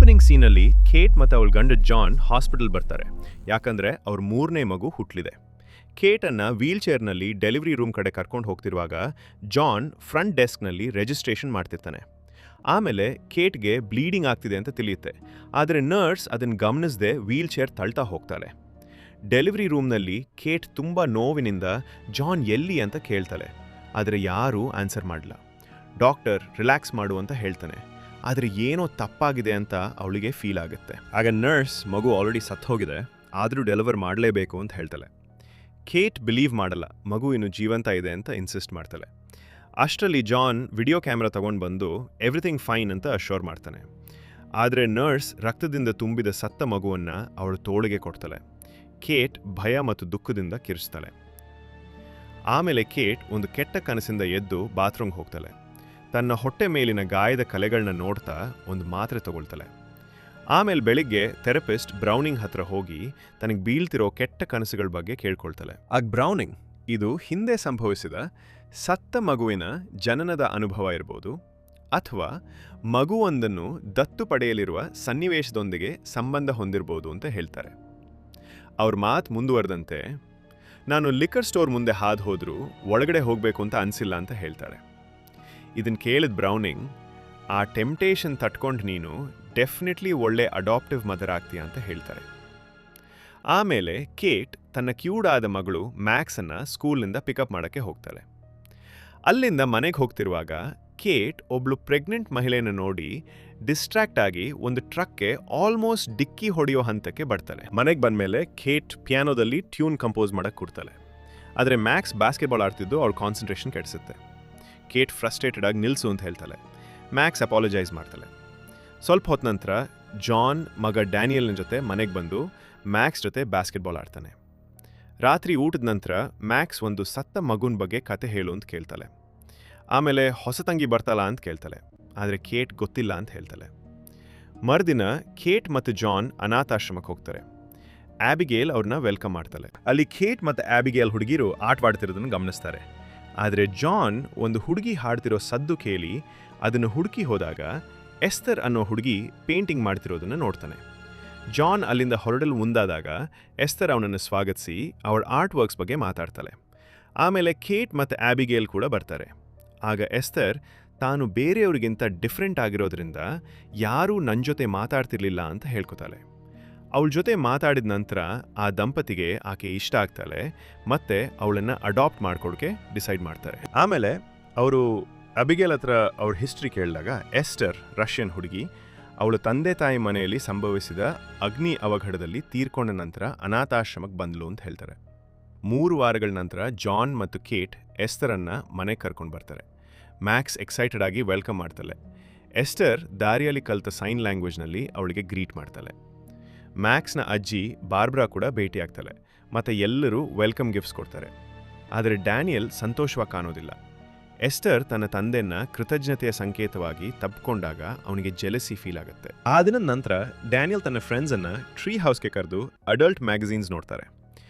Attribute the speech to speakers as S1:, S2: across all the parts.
S1: Opening ಸೀನಲ್ಲಿ Kate ಮತ್ತು ಅವಳ ಗಂಡ ಜಾನ್ ಹಾಸ್ಪಿಟಲ್ ಬರ್ತಾರೆ, ಯಾಕಂದ್ರೆ ಅವ್ರ 3ನೇ ಮಗು ಹುಟ್ಟಲಿದೆ. ಕೇಟನ್ನು ವೀಲ್ ಚೇರ್ನಲ್ಲಿ ಡೆಲಿವರಿ ರೂಮ್ ಕಡೆ ಕರ್ಕೊಂಡು ಹೋಗ್ತಿರುವಾಗ ಜಾನ್ ಫ್ರಂಟ್ ಡೆಸ್ಕ್ನಲ್ಲಿ ರಿಜಿಸ್ಟ್ರೇಷನ್ ಮಾಡ್ತಿರ್ತಾನೆ. ಆಮೇಲೆ ಕೇಟ್ಗೆ ಬ್ಲೀಡಿಂಗ್ ಆಗ್ತಿದೆ ಅಂತ ತಿಳಿಯುತ್ತೆ, ಆದರೆ ನರ್ಸ್ ಅದನ್ನು ಗಮನಿಸದೆ ವೀಲ್ ಚೇರ್ ತಳ್ತಾ ಹೋಗ್ತಾಳೆ. ಡೆಲಿವರಿ ರೂಮ್ನಲ್ಲಿ ಕೇಟ್ ತುಂಬ ನೋವಿನಿಂದ ಜಾನ್ ಎಲ್ಲಿ ಅಂತ ಕೇಳ್ತಾಳೆ, ಆದರೆ ಯಾರೂ ಆನ್ಸರ್ ಮಾಡಲ್ಲ. ಡಾಕ್ಟರ್ ರಿಲ್ಯಾಕ್ಸ್ ಮಾಡು ಅಂತ ಹೇಳ್ತಾನೆ, ಆದರೆ ಏನೋ ತಪ್ಪಾಗಿದೆ ಅಂತ ಅವಳಿಗೆ ಫೀಲ್ ಆಗುತ್ತೆ. ಆಗ ನರ್ಸ್ ಮಗು ಆಲ್ರೆಡಿ ಸತ್ತು ಹೋಗಿದೆ, ಆದರೂ ಡೆಲಿವರ್ ಮಾಡಲೇಬೇಕು ಅಂತ ಹೇಳ್ತಾಳೆ. ಕೇಟ್ ಬಿಲೀವ್ ಮಾಡಲ್ಲ, ಮಗು ಇನ್ನು ಜೀವಂತ ಇದೆ ಅಂತ ಇನ್ಸಿಸ್ಟ್ ಮಾಡ್ತಾಳೆ. ಅಷ್ಟರಲ್ಲಿ ಜಾನ್ ವಿಡಿಯೋ ಕ್ಯಾಮ್ರಾ ತಗೊಂಡು ಬಂದು ಎವ್ರಿಥಿಂಗ್ ಫೈನ್ ಅಂತ ಅಶ್ಯೂರ್ ಮಾಡ್ತಾನೆ. ಆದರೆ ನರ್ಸ್ ರಕ್ತದಿಂದ ತುಂಬಿದ ಸತ್ತ ಮಗುವನ್ನು ಅವಳು ತೋಳಿಗೆ ಕೊಡ್ತಾಳೆ. ಕೇಟ್ ಭಯ ಮತ್ತು ದುಃಖದಿಂದ ಕಿರಿಸ್ತಾಳೆ. ಆಮೇಲೆ ಕೇಟ್ ಒಂದು ಕೆಟ್ಟ ಕನಸಿಂದ ಎದ್ದು ಬಾತ್ರೂಮ್ಗೆ ಹೋಗ್ತಾಳೆ. ತನ್ನ ಹೊಟ್ಟೆ ಮೇಲಿನ ಗಾಯದ ಕಲೆಗಳನ್ನ ನೋಡ್ತಾ ಒಂದು ಮಾತ್ರೆ ತಗೊಳ್ತಾಳೆ. ಆಮೇಲೆ ಬೆಳಿಗ್ಗೆ ಥೆರಪಿಸ್ಟ್ ಬ್ರೌನಿಂಗ್ ಹತ್ರ ಹೋಗಿ ತನಗೆ ಬೀಳ್ತಿರೋ ಕೆಟ್ಟ ಕನಸುಗಳ ಬಗ್ಗೆ ಕೇಳ್ಕೊಳ್ತಾಳೆ. ಆಗ ಬ್ರೌನಿಂಗ್ ಇದು ಹಿಂದೆ ಸಂಭವಿಸಿದ ಸತ್ತ ಮಗುವಿನ ಜನನದ ಅನುಭವ ಇರ್ಬೋದು, ಅಥವಾ ಮಗುವೊಂದನ್ನು ದತ್ತು ಪಡೆಯಲಿರುವ ಸನ್ನಿವೇಶದೊಂದಿಗೆ ಸಂಬಂಧ ಹೊಂದಿರ್ಬೋದು ಅಂತ ಹೇಳ್ತಾರೆ. ಅವ್ರ ಮಾತು ಮುಂದುವರೆದಂತೆ, ನಾನು ಲಿಕ್ಕರ್ ಸ್ಟೋರ್ ಮುಂದೆ ಹಾದು ಹೋದ್ರೂ ಒಳಗಡೆ ಹೋಗಬೇಕು ಅಂತ ಅನಿಸಿಲ್ಲ ಅಂತ ಹೇಳ್ತಾಳೆ. ಇದನ್ನು ಕೇಳಿದ ಬ್ರೌನಿಂಗ್, ಆ ಟೆಂಪ್ಟೇಷನ್ ತಟ್ಕೊಂಡು ನೀನು ಡೆಫಿನೆಟ್ಲಿ ಒಳ್ಳೆ ಅಡಾಪ್ಟಿವ್ ಮದರ್ ಆಗ್ತೀಯ ಅಂತ ಹೇಳ್ತಾರೆ. ಆಮೇಲೆ ಕೇಟ್ ತನ್ನ ಕ್ಯೂಟ್ ಆದ ಮಗಳು ಮ್ಯಾಕ್ಸನ್ನು ಸ್ಕೂಲ್ನಿಂದ ಪಿಕಪ್ ಮಾಡೋಕ್ಕೆ ಹೋಗ್ತಾಳೆ. ಅಲ್ಲಿಂದ ಮನೆಗೆ ಹೋಗ್ತಿರುವಾಗ ಕೇಟ್ ಒಬ್ಳು ಪ್ರೆಗ್ನೆಂಟ್ ಮಹಿಳೆಯನ್ನು ನೋಡಿ ಡಿಸ್ಟ್ರಾಕ್ಟ್ ಆಗಿ ಒಂದು ಟ್ರಕ್ಗೆ ಆಲ್ಮೋಸ್ಟ್ ಡಿಕ್ಕಿ ಹೊಡೆಯೋ ಹಂತಕ್ಕೆ ಬರ್ತಾಳೆ. ಮನೆಗೆ ಬಂದಮೇಲೆ ಕೇಟ್ ಪಿಯಾನೋದಲ್ಲಿ ಟ್ಯೂನ್ ಕಂಪೋಸ್ ಮಾಡೋಕ್ಕೆ ಕೊಡ್ತಾಳೆ. ಆದರೆ ಮ್ಯಾಕ್ಸ್ ಬಾಸ್ಕೆಟ್ಬಾಲ್ ಆಡ್ತಿದ್ದು ಅವಳ ಕಾನ್ಸಂಟ್ರೇಷನ್ ಕೆಡಿಸುತ್ತೆ. ಕೇಟ್ ಫ್ರಸ್ಟ್ರೇಟೆಡ್ ಆಗಿ ನಿಲ್ಲಿಸು ಅಂತ ಹೇಳ್ತಾಳೆ. ಮ್ಯಾಕ್ಸ್ ಅಪಾಲಜೈಸ್ ಮಾಡ್ತಾಳೆ. ಸ್ವಲ್ಪ ಹೊತ್ತ ನಂತರ ಜಾನ್ ಮಗ ಡ್ಯಾನಿಯಲ್ನ ಜೊತೆ ಮನೆಗೆ ಬಂದು ಮ್ಯಾಕ್ಸ್ ಜೊತೆ ಬಾಸ್ಕೆಟ್ಬಾಲ್ ಆಡ್ತಾನೆ. ರಾತ್ರಿ ಊಟದ ನಂತರ ಮ್ಯಾಕ್ಸ್ ಒಂದು ಸತ್ತ ಮಗುನ ಬಗ್ಗೆ ಕತೆ ಹೇಳು ಅಂತ ಕೇಳ್ತಾಳೆ. ಆಮೇಲೆ ಹೊಸ ತಂಗಿ ಬರ್ತಾಳ ಅಂತ ಕೇಳ್ತಾಳೆ, ಆದರೆ ಕೇಟ್ ಗೊತ್ತಿಲ್ಲ ಅಂತ ಹೇಳ್ತಾಳೆ. ಮರುದಿನ ಕೇಟ್ ಮತ್ತು ಜಾನ್ ಅನಾಥಾಶ್ರಮಕ್ಕೆ ಹೋಗ್ತಾರೆ. ಆಬಿಗೇಲ್ ಅವ್ರನ್ನ ವೆಲ್ಕಮ್ ಮಾಡ್ತಾಳೆ. ಅಲ್ಲಿ ಕೇಟ್ ಮತ್ತು ಆಬಿಗೇಲ್ ಹುಡುಗಿರು ಆಟವಾಡ್ತಿರೋದನ್ನು ಗಮನಿಸ್ತಾರೆ. ಆದರೆ ಜಾನ್ ಒಂದು ಹುಡುಗಿ ಹಾಡ್ತಿರೋ ಸದ್ದು ಕೇಳಿ ಅದನ್ನು ಹುಡುಕಿ ಹೋದಾಗ ಎಸ್ತರ್ ಅನ್ನೋ ಹುಡುಗಿ ಪೇಂಟಿಂಗ್ ಮಾಡ್ತಿರೋದನ್ನು ನೋಡ್ತಾನೆ. ಜಾನ್ ಅಲ್ಲಿಂದ ಹೊರಡಲು ಮುಂದಾದಾಗ ಎಸ್ತರ್ ಅವನನ್ನು ಸ್ವಾಗತಿಸಿ ಅವಳ ಆರ್ಟ್ ವರ್ಕ್ಸ್ ಬಗ್ಗೆ ಮಾತಾಡ್ತಾಳೆ. ಆಮೇಲೆ ಕೇಟ್ ಮತ್ತು ಆಬಿಗೇಲ್ ಕೂಡ ಬರ್ತಾರೆ. ಆಗ ಎಸ್ತರ್ ತಾನು ಬೇರೆಯವರಿಗಿಂತ ಡಿಫ್ರೆಂಟ್ ಆಗಿರೋದ್ರಿಂದ ಯಾರೂ ನನ್ನ ಜೊತೆ ಮಾತಾಡ್ತಿರ್ಲಿಲ್ಲ ಅಂತ ಹೇಳ್ಕೊತಾಳೆ. ಅವಳ ಜೊತೆ ಮಾತಾಡಿದ ನಂತರ ಆ ದಂಪತಿಗೆ ಆಕೆ ಇಷ್ಟ ಆಗ್ತಾಳೆ, ಮತ್ತೆ ಅವಳನ್ನು ಅಡಾಪ್ಟ್ ಮಾಡ್ಕೊಡೋಕೆ ಡಿಸೈಡ್ ಮಾಡ್ತಾರೆ. ಆಮೇಲೆ ಅವರು ಅಬಿಗೇಲ್ ಹತ್ರ ಅವ್ರ ಹಿಸ್ಟ್ರಿ ಕೇಳಿದಾಗ ಎಸ್ಟರ್ ರಷ್ಯನ್ ಹುಡುಗಿ, ಅವಳ ತಂದೆ ತಾಯಿ ಮನೆಯಲ್ಲಿ ಸಂಭವಿಸಿದ ಅಗ್ನಿ ಅವಘಡದಲ್ಲಿ ತೀರ್ಕೊಂಡ ನಂತರ ಅನಾಥಾಶ್ರಮಕ್ಕೆ ಬಂದ್ಲು ಅಂತ ಹೇಳ್ತಾರೆ. 3 ವಾರಗಳ ನಂತರ ಜಾನ್ ಮತ್ತು ಕೇಟ್ ಎಸ್ತರನ್ನು ಮನೆಗೆ ಕರ್ಕೊಂಡು ಬರ್ತಾರೆ. ಮ್ಯಾಕ್ಸ್ ಎಕ್ಸೈಟೆಡ್ ಆಗಿ ವೆಲ್ಕಮ್ ಮಾಡ್ತಾಳೆ. ಎಸ್ಟರ್ ದಾರಿಯಲ್ಲಿ ಕಲಿತ ಸೈನ್ ಲ್ಯಾಂಗ್ವೇಜ್ನಲ್ಲಿ ಅವಳಿಗೆ ಗ್ರೀಟ್ ಮಾಡ್ತಾಳೆ. ಮ್ಯಾಕ್ಸ್ನ ಅಜ್ಜಿ ಬಾರ್ಬ್ರಾ ಕೂಡ ಭೇಟಿಯಾಗ್ತಾಳೆ, ಮತ್ತು ಎಲ್ಲರೂ ವೆಲ್ಕಮ್ ಗಿಫ್ಟ್ಸ್ ಕೊಡ್ತಾರೆ. ಆದರೆ ಡ್ಯಾನಿಯಲ್ ಸಂತೋಷವಾಗಿ ಕಾಣೋದಿಲ್ಲ. ಎಸ್ಟರ್ ತನ್ನ ತಂದೆಯನ್ನು ಕೃತಜ್ಞತೆಯ ಸಂಕೇತವಾಗಿ ತಬ್ಕೊಂಡಾಗ ಅವನಿಗೆ ಜೆಲಸಿ ಫೀಲ್ ಆಗುತ್ತೆ. ಆ ದಿನದ ನಂತರ ಡ್ಯಾನಿಯಲ್ ತನ್ನ ಫ್ರೆಂಡ್ಸನ್ನು ಟ್ರೀ ಹೌಸ್ಗೆ ಕರೆದು ಅಡಲ್ಟ್ ಮ್ಯಾಗಝೀನ್ಸ್ ನೋಡ್ತಾರೆ.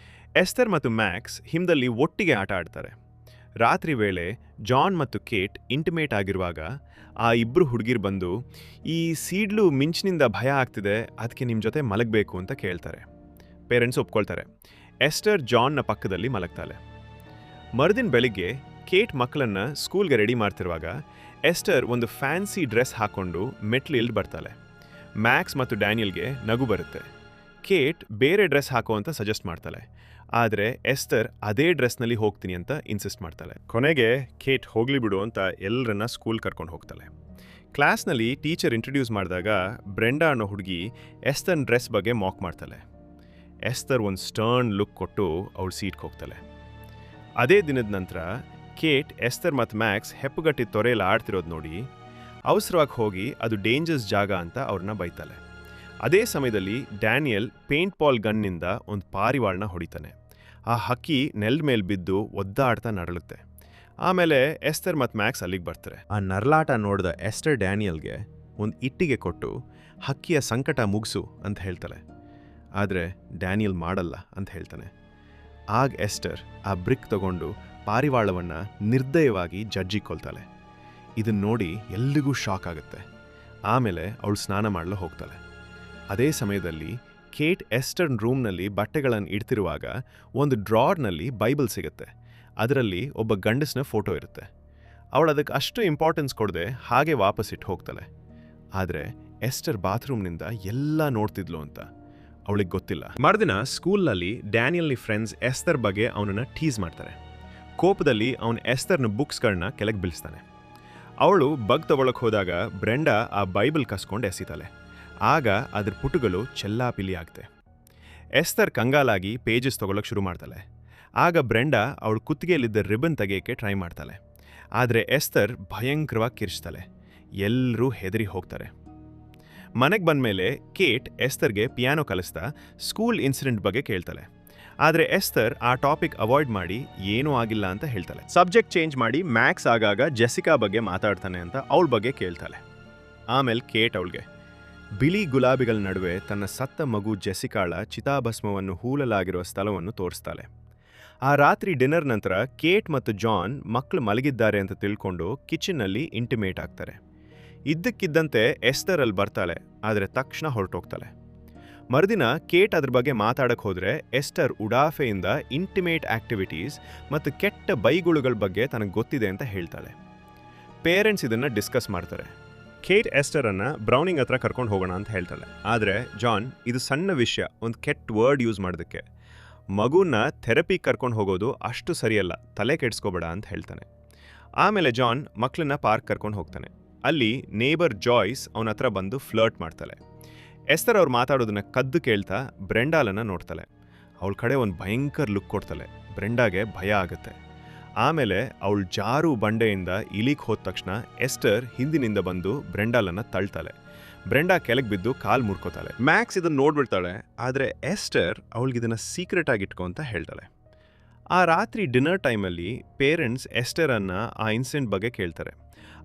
S1: ಎಸ್ಟರ್ ಮತ್ತು ಮ್ಯಾಕ್ಸ್ ಹಿಮದಲ್ಲಿ ಒಟ್ಟಿಗೆ ಆಟ ಆಡ್ತಾರೆ. ರಾತ್ರಿ ವೇಳೆ ಜಾನ್ ಮತ್ತು ಕೇಟ್ ಇಂಟಿಮೇಟ್ ಆಗಿರುವಾಗ ಆ ಇಬ್ಬರು ಹುಡುಗಿರು ಬಂದು, ಈ ಸೀಡ್ಲು ಮಿಂಚಿನಿಂದ ಭಯ ಆಗ್ತಿದೆ, ಅದಕ್ಕೆ ನಿಮ್ಮ ಜೊತೆ ಮಲಗಬೇಕು ಅಂತ ಕೇಳ್ತಾರೆ. ಪೇರೆಂಟ್ಸ್ ಒಪ್ಕೊಳ್ತಾರೆ. ಎಸ್ಟರ್ ಜಾನ್ನ ಪಕ್ಕದಲ್ಲಿ ಮಲಗ್ತಾಳೆ. ಮರುದಿನ ಬೆಳಿಗ್ಗೆ ಕೇಟ್ ಮಕ್ಕಳನ್ನು ಸ್ಕೂಲ್ಗೆ ರೆಡಿ ಮಾಡ್ತಿರುವಾಗ ಎಸ್ಟರ್ ಒಂದು ಫ್ಯಾನ್ಸಿ ಡ್ರೆಸ್ ಹಾಕ್ಕೊಂಡು ಮೆಟ್ಲು ಇಳಿದು ಬರ್ತಾಳೆ. ಮ್ಯಾಕ್ಸ್ ಮತ್ತು ಡ್ಯಾನಿಯಲ್ಗೆ ನಗು ಬರುತ್ತೆ. ಕೇಟ್ ಬೇರೆ ಡ್ರೆಸ್ ಹಾಕೋ ಅಂತ ಸಜೆಸ್ಟ್ ಮಾಡ್ತಾಳೆ, ಆದರೆ ಎಸ್ಟರ್ ಅದೇ ಡ್ರೆಸ್ನಲ್ಲಿ ಹೋಗ್ತೀನಿ ಅಂತ ಇನ್ಸಿಸ್ಟ್ ಮಾಡ್ತಾಳೆ. ಕೊನೆಗೆ ಕೇಟ್ ಹೋಗ್ಲಿ ಬಿಡು ಅಂತ ಎಲ್ಲರನ್ನ ಸ್ಕೂಲ್ ಕರ್ಕೊಂಡು ಹೋಗ್ತಾಳೆ. ಕ್ಲಾಸ್ನಲ್ಲಿ ಟೀಚರ್ ಇಂಟ್ರೊಡ್ಯೂಸ್ ಮಾಡಿದಾಗ ಬ್ರೆಂಡಾ ಅನ್ನೋ ಹುಡುಗಿ ಎಸ್ತರ್ನ ಡ್ರೆಸ್ ಬಗ್ಗೆ ಮಾಕ್ ಮಾಡ್ತಾಳೆ. ಎಸ್ತರ್ ಒಂದು ಸ್ಟರ್ನ್ ಲುಕ್ ಕೊಟ್ಟು ಅವಳು ಸೀಟ್ಗೆ ಹೋಗ್ತಾಳೆ. ಅದೇ ದಿನದ ನಂತರ ಕೇಟ್ ಎಸ್ತರ್ ಮತ್ತು ಮ್ಯಾಕ್ಸ್ ಹೆಪ್ಪುಗಟ್ಟಿ ತೊರೆಯಲ್ಲಿ ಆಡ್ತಿರೋದು ನೋಡಿ ಅವಸರವಾಗಿ ಹೋಗಿ ಅದು ಡೇಂಜರ್ಸ್ ಜಾಗ ಅಂತ ಅವ್ರನ್ನ ಬೈತಾಳೆ. ಅದೇ ಸಮಯದಲ್ಲಿ ಡ್ಯಾನಿಯಲ್ ಪೇಂಟ್ ಬಾಲ್ ಗನ್ನಿಂದ ಒಂದು ಪಾರಿವಾಳನ ಹೊಡಿತಾನೆ. ಆ ಹಕ್ಕಿ ನೆಲದ ಮೇಲೆ ಬಿದ್ದು ಒದ್ದಾಡ್ತಾ ನರಳುತ್ತೆ. ಆಮೇಲೆ ಎಸ್ತರ್ ಮತ್ತು ಮ್ಯಾಕ್ಸ್ ಅಲ್ಲಿಗೆ ಬರ್ತಾರೆ. ಆ ನರಳಾಟ ನೋಡಿದ ಎಸ್ಟರ್ ಡ್ಯಾನಿಯಲ್ಗೆ ಒಂದು ಇಟ್ಟಿಗೆ ಕೊಟ್ಟು ಹಕ್ಕಿಯ ಸಂಕಟ ಮುಗಿಸು ಅಂತ ಹೇಳ್ತಾಳೆ. ಆದರೆ ಡ್ಯಾನಿಯಲ್ ಮಾಡಲ್ಲ ಅಂತ ಹೇಳ್ತಾನೆ. ಆಗ ಎಸ್ಟರ್ ಆ ಬ್ರಿಕ್ ತಗೊಂಡು ಪಾರಿವಾಳವನ್ನು ನಿರ್ದಯವಾಗಿ ಜಡ್ಜಿಗೆ ಕೊಲ್ತಾಳೆ. ಇದನ್ನು ನೋಡಿ ಎಲ್ಲಿಗೂ ಶಾಕ್ ಆಗುತ್ತೆ. ಆಮೇಲೆ ಅವಳು ಸ್ನಾನ ಮಾಡಲು ಹೋಗ್ತಾಳೆ. ಅದೇ ಸಮಯದಲ್ಲಿ ಕೇಟ್ ಎಸ್ಟರ್ನ್ ರೂಮ್ನಲ್ಲಿ ಬಟ್ಟೆಗಳನ್ನು ಇಡ್ತಿರುವಾಗ ಒಂದು ಡ್ರಾರ್ನಲ್ಲಿ ಬೈಬಲ್ ಸಿಗುತ್ತೆ. ಅದರಲ್ಲಿ ಒಬ್ಬ ಗಂಡಸನ ಫೋಟೋ ಇರುತ್ತೆ. ಅವಳು ಅದಕ್ಕೆ ಅಷ್ಟು ಇಂಪಾರ್ಟೆನ್ಸ್ ಕೊಡದೆ ಹಾಗೆ ವಾಪಸ್ ಇಟ್ಟು ಹೋಗ್ತಾಳೆ. ಆದರೆ ಎಸ್ಟರ್ ಬಾತ್ರೂಮ್ನಿಂದ ಎಲ್ಲ ನೋಡ್ತಿದ್ಲು ಅಂತ ಅವಳಿಗೆ ಗೊತ್ತಿಲ್ಲ. ಮರುದಿನ ಸ್ಕೂಲ್ನಲ್ಲಿ ಡ್ಯಾನಿಯಲ್ನ ಫ್ರೆಂಡ್ಸ್ ಎಸ್ತರ್ ಬಗ್ಗೆ ಅವನನ್ನು ಟೀಸ್ ಮಾಡ್ತಾರೆ. ಕೋಪದಲ್ಲಿ ಅವನು ಎಸ್ತರ್ನ ಬುಕ್ಸ್ಗಳನ್ನ ಕೆಳಗೆ ಬೀಳಿಸ್ತಾನೆ. ಅವಳು ಬಗ್ ತಗೊಳಕ್ಕೆ ಹೋದಾಗ ಬ್ರೆಂಡಾ ಆ ಬೈಬಲ್ ಕಸ್ಕೊಂಡು ಎಸಿತಾಳೆ. ಆಗ ಅದ್ರ ಪುಟಗಳು ಚೆಲ್ಲಾಪಿಲಿ ಆಗ್ತೆ. ಎಸ್ತರ್ ಕಂಗಾಲಾಗಿ ಪೇಜಸ್ ತಗೊಳಕ್ಕೆ ಶುರು ಮಾಡ್ತಾಳೆ. ಆಗ ಬ್ರೆಂಡಾ ಅವಳು ಕುತ್ತಿಗೆಯಲ್ಲಿದ್ದ ರಿಬನ್ ತೆಗೆಯೋಕ್ಕೆ ಟ್ರೈ ಮಾಡ್ತಾಳೆ. ಆದರೆ ಎಸ್ತರ್ ಭಯಂಕರವಾಗಿ ಕಿರ್ಚ್ತಾಳೆ. ಎಲ್ಲರೂ ಹೆದರಿ ಹೋಗ್ತಾರೆ. ಮನೆಗೆ ಬಂದಮೇಲೆ ಕೇಟ್ ಎಸ್ತರ್ಗೆ ಪಿಯಾನೋ ಕಲಿಸ್ತಾ ಸ್ಕೂಲ್ ಇನ್ಸಿಡೆಂಟ್ ಬಗ್ಗೆ ಕೇಳ್ತಾಳೆ. ಆದರೆ ಎಸ್ತರ್ ಆ ಟಾಪಿಕ್ ಅವಾಯ್ಡ್ ಮಾಡಿ ಏನೂ ಆಗಿಲ್ಲ ಅಂತ ಹೇಳ್ತಾಳೆ. ಸಬ್ಜೆಕ್ಟ್ ಚೇಂಜ್ ಮಾಡಿ ಮ್ಯಾಕ್ಸ್ ಆಗಾಗ ಜೆಸಿಕಾ ಬಗ್ಗೆ ಮಾತಾಡ್ತಾನೆ ಅಂತ ಅವಳ ಬಗ್ಗೆ ಕೇಳ್ತಾಳೆ. ಆಮೇಲೆ ಕೇಟ್ ಅವಳಿಗೆ ಬಿಳಿ ಗುಲಾಬಿಗಳ ನಡುವೆ ತನ್ನ ಸತ್ತ ಮಗು ಜೆಸಿಕಾಳ ಚಿತಾಭಸ್ಮವನ್ನು ಹೂಳಲಾಗಿರುವ ಸ್ಥಳವನ್ನು ತೋರಿಸ್ತಾಳೆ. ಆ ರಾತ್ರಿ ಡಿನ್ನರ್ ನಂತರ ಕೇಟ್ ಮತ್ತು ಜಾನ್ ಮಕ್ಕಳು ಮಲಗಿದ್ದಾರೆ ಅಂತ ತಿಳ್ಕೊಂಡು ಕಿಚನ್ನಲ್ಲಿ ಇಂಟಿಮೇಟ್ ಆಗ್ತಾರೆ. ಇದ್ದಕ್ಕಿದ್ದಂತೆ ಎಸ್ತರ್ ಅಲ್ಲಿ ಬರ್ತಾಳೆ, ಆದರೆ ತಕ್ಷಣ ಹೊರಟೋಗ್ತಾಳೆ. ಮರುದಿನ ಕೇಟ್ ಅದ್ರ ಬಗ್ಗೆ ಮಾತಾಡಕ್ಕೆ ಹೋದರೆ ಎಸ್ಟರ್ ಉಡಾಫೆಯಿಂದ ಇಂಟಿಮೇಟ್ ಆಕ್ಟಿವಿಟೀಸ್ ಮತ್ತು ಕೆಟ್ಟ ಬೈಗುಳುಗಳ ಬಗ್ಗೆ ತನಗೆ ಗೊತ್ತಿದೆ ಅಂತ ಹೇಳ್ತಾಳೆ. ಪೇರೆಂಟ್ಸ್ ಇದನ್ನು ಡಿಸ್ಕಸ್ ಮಾಡ್ತಾರೆ. ಕೇಟ್ ಎಸ್ಟರನ್ನು ಬ್ರೌನಿಂಗ್ ಹತ್ರ ಕರ್ಕೊಂಡು ಹೋಗೋಣ ಅಂತ ಹೇಳ್ತಾಳೆ. ಆದರೆ ಜಾನ್, ಇದು ಸಣ್ಣ ವಿಷಯ, ಒಂದು ಕೆಟ್ಟ ವರ್ಡ್ ಯೂಸ್ ಮಾಡೋದಕ್ಕೆ, ಮಗುನ ಥೆರಪಿಗೆ ಕರ್ಕೊಂಡು ಹೋಗೋದು ಅಷ್ಟು ಸರಿಯಲ್ಲ, ತಲೆ ಕೆಡಿಸ್ಕೋಬೇಡ ಅಂತ ಹೇಳ್ತಾನೆ. ಆಮೇಲೆ ಜಾನ್ ಮಕ್ಕಳನ್ನ ಪಾರ್ಕ್ ಕರ್ಕೊಂಡು ಹೋಗ್ತಾನೆ. ಅಲ್ಲಿ ನೇಬರ್ ಜಾಯ್ಸ್ ಅವನ ಹತ್ರ ಬಂದು ಫ್ಲರ್ಟ್ ಮಾಡ್ತಾಳೆ. ಎಸ್ತರ್ ಅವ್ರು ಮಾತಾಡೋದನ್ನ ಕದ್ದು ಕೇಳ್ತಾ ಬ್ರೆಂಡಾಲನ್ನು ನೋಡ್ತಾಳೆ. ಅವಳ ಕಡೆ ಒಂದು ಭಯಂಕರ ಲುಕ್ ಕೊಡ್ತಾಳೆ. ಬ್ರೆಂಡಾಗೆ ಭಯ ಆಗುತ್ತೆ. ಆಮೇಲೆ ಅವಳು ಜಾರು ಬಂಡೆಯಿಂದ ಇಲಿಗೆ ಹೋದ ತಕ್ಷಣ ಎಸ್ಟರ್ ಹಿಂದಿನಿಂದ ಬಂದು ಬ್ರೆಂಡಾಲನ್ನು ತಳ್ತಾಳೆ. ಬ್ರೆಂಡಾ ಕೆಳಗೆ ಬಿದ್ದು ಕಾಲು ಮುರ್ಕೋತಾಳೆ. ಮ್ಯಾಕ್ಸ್ ಇದನ್ನು ನೋಡ್ಬಿಡ್ತಾಳೆ. ಆದರೆ ಎಸ್ಟರ್ ಅವಳಿಗಿದನ್ನು ಸೀಕ್ರೆಟ್ ಆಗಿಟ್ಕೊ ಅಂತ ಹೇಳ್ತಾಳೆ. ಆ ರಾತ್ರಿ ಡಿನ್ನರ್ ಟೈಮಲ್ಲಿ ಪೇರೆಂಟ್ಸ್ ಎಸ್ಟರನ್ನು ಆ ಇನ್ಸಿಡೆಂಟ್ ಬಗ್ಗೆ ಕೇಳ್ತಾರೆ.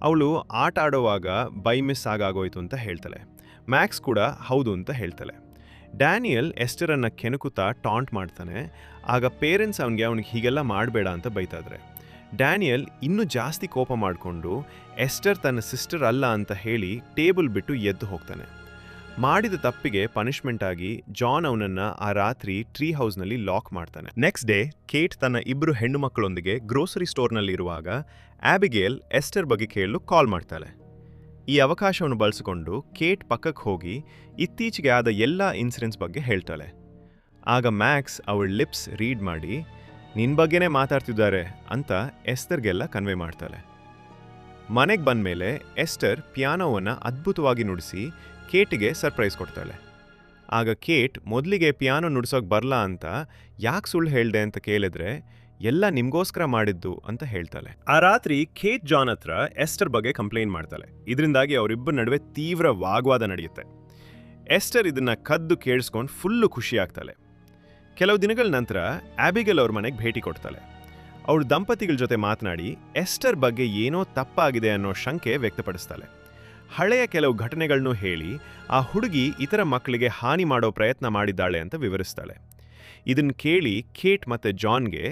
S1: ಅವಳು ಆಟ ಆಡೋವಾಗ ಬೈ ಮಿಸ್ ಆಗೋಯ್ತು ಅಂತ ಹೇಳ್ತಾಳೆ. ಮ್ಯಾಕ್ಸ್ ಕೂಡ ಹೌದು ಅಂತ ಹೇಳ್ತಾಳೆ. ಡ್ಯಾನಿಯಲ್ ಎಸ್ಟರನ್ನು ಕೆಣಕುತ್ತಾ ಟಾಂಟ್ ಮಾಡ್ತಾನೆ. ಆಗ ಪೇರೆಂಟ್ಸ್ ಅವನಿಗೆ ಹೀಗೆಲ್ಲ ಮಾಡಬೇಡ ಅಂತ ಬೈತಾದ್ರೆ. ಡ್ಯಾನಿಯಲ್ ಇನ್ನೂ ಜಾಸ್ತಿ ಕೋಪ ಮಾಡಿಕೊಂಡು ಎಸ್ಟರ್ ತನ್ನ ಸಿಸ್ಟರ್ ಅಲ್ಲ ಅಂತ ಹೇಳಿ ಟೇಬಲ್ ಬಿಟ್ಟು ಎದ್ದು ಹೋಗ್ತಾನೆ. ಮಾಡಿದ ತಪ್ಪಿಗೆ ಪನಿಷ್ಮೆಂಟ್ ಆಗಿ ಜಾನ್ ಅವನನ್ನು ಆ ರಾತ್ರಿ ಟ್ರೀ ಹೌಸ್ನಲ್ಲಿ ಲಾಕ್ ಮಾಡ್ತಾನೆ. ನೆಕ್ಸ್ಟ್ ಡೇ ಕೇಟ್ ತನ್ನ 2 ಹೆಣ್ಣು ಮಕ್ಕಳೊಂದಿಗೆ ಗ್ರೋಸರಿ ಸ್ಟೋರ್ನಲ್ಲಿರುವಾಗ ಆಬಿಗೇಲ್ ಎಸ್ಟರ್ ಬಗ್ಗೆ ಕೇಳಲು ಕಾಲ್ ಮಾಡ್ತಾಳೆ. ಈ ಅವಕಾಶವನ್ನು ಬಳಸಿಕೊಂಡು ಕೇಟ್ ಪಕ್ಕಕ್ಕೆ ಹೋಗಿ ಇತ್ತೀಚೆಗೆ ಆದ ಎಲ್ಲ ಇನ್ಸಿಡೆಂಟ್ಸ್ ಬಗ್ಗೆ ಹೇಳ್ತಾಳೆ. ಆಗ ಮ್ಯಾಕ್ಸ್ ಅವಳ ಲಿಪ್ಸ್ ರೀಡ್ ಮಾಡಿ ನಿನ್ನ ಬಗ್ಗೆನೇ ಮಾತಾಡ್ತಿದ್ದಾರೆ ಅಂತ ಎಸ್ತರ್ಗೆಲ್ಲ ಕನ್ವೆ ಮಾಡ್ತಾಳೆ. ಮನೆಗೆ ಬಂದಮೇಲೆ ಎಸ್ಟರ್ ಪಿಯಾನೋವನ್ನು ಅದ್ಭುತವಾಗಿ ನುಡಿಸಿ ಕೇಟಿಗೆ ಸರ್ಪ್ರೈಸ್ ಕೊಡ್ತಾಳೆ. ಆಗ ಕೇಟ್ ಮೊದಲಿಗೆ ಪಿಯಾನೋ ನುಡ್ಸೋಕೆ ಬರಲ್ಲ ಅಂತ ಯಾಕೆ ಸುಳ್ಳು ಹೇಳ್ದೆ ಅಂತ ಕೇಳಿದ್ರೆ ಎಲ್ಲ ನಿಮಗೋಸ್ಕರ ಮಾಡಿದ್ದು ಅಂತ ಹೇಳ್ತಾಳೆ. ಆ ರಾತ್ರಿ ಕೇಟ್ ಜಾನ್ ಹತ್ರ ಎಸ್ಟರ್ ಬಗ್ಗೆ ಕಂಪ್ಲೇಂಟ್ ಮಾಡ್ತಾಳೆ. ಇದರಿಂದಾಗಿ ಅವರಿಬ್ಬರ ನಡುವೆ ತೀವ್ರ ವಾಗ್ವಾದ ನಡೆಯುತ್ತೆ. ಎಸ್ಟರ್ ಇದನ್ನ ಕದ್ದು ಕೇಳಿಸ್ಕೊಂಡು ಫುಲ್ಲು ಖುಷಿ ಆಗ್ತಾಳೆ. ಕೆಲವು ದಿನಗಳ ನಂತರ ಆಬಿಗೇಲ್ ಅವ್ರ ಮನೆಗೆ ಭೇಟಿ ಕೊಡ್ತಾಳೆ. ಅವಳು ದಂಪತಿಗಳ ಜೊತೆ ಮಾತನಾಡಿ ಎಸ್ಟರ್ ಬಗ್ಗೆ ಏನೋ ತಪ್ಪಾಗಿದೆ ಅನ್ನೋ ಶಂಕೆ ವ್ಯಕ್ತಪಡಿಸ್ತಾಳೆ. ಹಳೆಯ ಕೆಲವು ಘಟನೆಗಳನ್ನು ಹೇಳಿ ಆ ಹುಡುಗಿ ಇತರ ಮಕ್ಕಳಿಗೆ ಹಾನಿ ಮಾಡೋ ಪ್ರಯತ್ನ ಮಾಡಿದ್ದಾಳೆ ಅಂತ ವಿವರಿಸ್ತಾಳೆ. ಇದನ್ನು ಕೇಳಿ ಕೇಟ್ ಮತ್ತು ಜಾನ್ಗೆ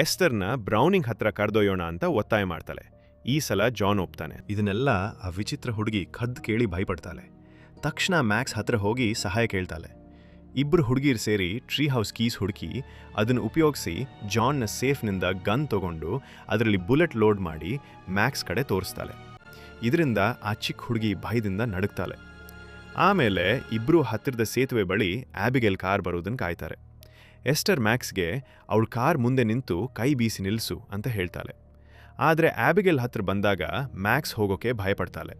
S1: ಎಸ್ಟರ್ನ ಬ್ರೌನಿಂಗ್ ಹತ್ರ ಕರೆದೊಯ್ಯೋಣ ಅಂತ ಒತ್ತಾಯ ಮಾಡ್ತಾಳೆ. ಈ ಸಲ ಜಾನ್ ಒಪ್ತಾನೆ. ಇದನ್ನೆಲ್ಲ ಆ ವಿಚಿತ್ರ ಹುಡುಗಿ ಕದ್ದು ಕೇಳಿ ಭಯಪಡ್ತಾಳೆ. ತಕ್ಷಣ ಮ್ಯಾಕ್ಸ್ ಹತ್ರ ಹೋಗಿ ಸಹಾಯ ಕೇಳ್ತಾಳೆ. 2 ಹುಡುಗಿರು ಸೇರಿ ಟ್ರೀ ಹೌಸ್ ಕೀಸ್ ಹುಡುಕಿ ಅದನ್ನು ಉಪಯೋಗಿಸಿ ಜಾನ್ನ ಸೇಫ್ನಿಂದ ಗನ್ ತಗೊಂಡು ಅದರಲ್ಲಿ ಬುಲೆಟ್ ಲೋಡ್ ಮಾಡಿ ಮ್ಯಾಕ್ಸ್ ಕಡೆ ತೋರಿಸ್ತಾಳೆ. ಇದರಿಂದ ಆ ಚಿಕ್ಕ ಹುಡುಗಿ ಭಯದಿಂದ ನಡುಗ್ತಾಳೆ. ಆಮೇಲೆ 2 ಹತ್ತಿರದ ಸೇತುವೆ ಬಳಿ ಆಬಿಗೇಲ್ ಕಾರ್ ಬರೋದನ್ನು ಕಾಯ್ತಾರೆ. ಎಸ್ಟರ್ ಮ್ಯಾಕ್ಸ್ಗೆ ಅವಳ ಕಾರ್ ಮುಂದೆ ನಿಂತು ಕೈ ಬೀಸಿ ನಿಲ್ಲಿಸು ಅಂತ ಹೇಳ್ತಾಳೆ. ಆದರೆ ಆಬಿಗೇಲ್ ಹತ್ರ ಬಂದಾಗ ಮ್ಯಾಕ್ಸ್ ಹೋಗೋಕೆ ಭಯಪಡ್ತಾಳೆ.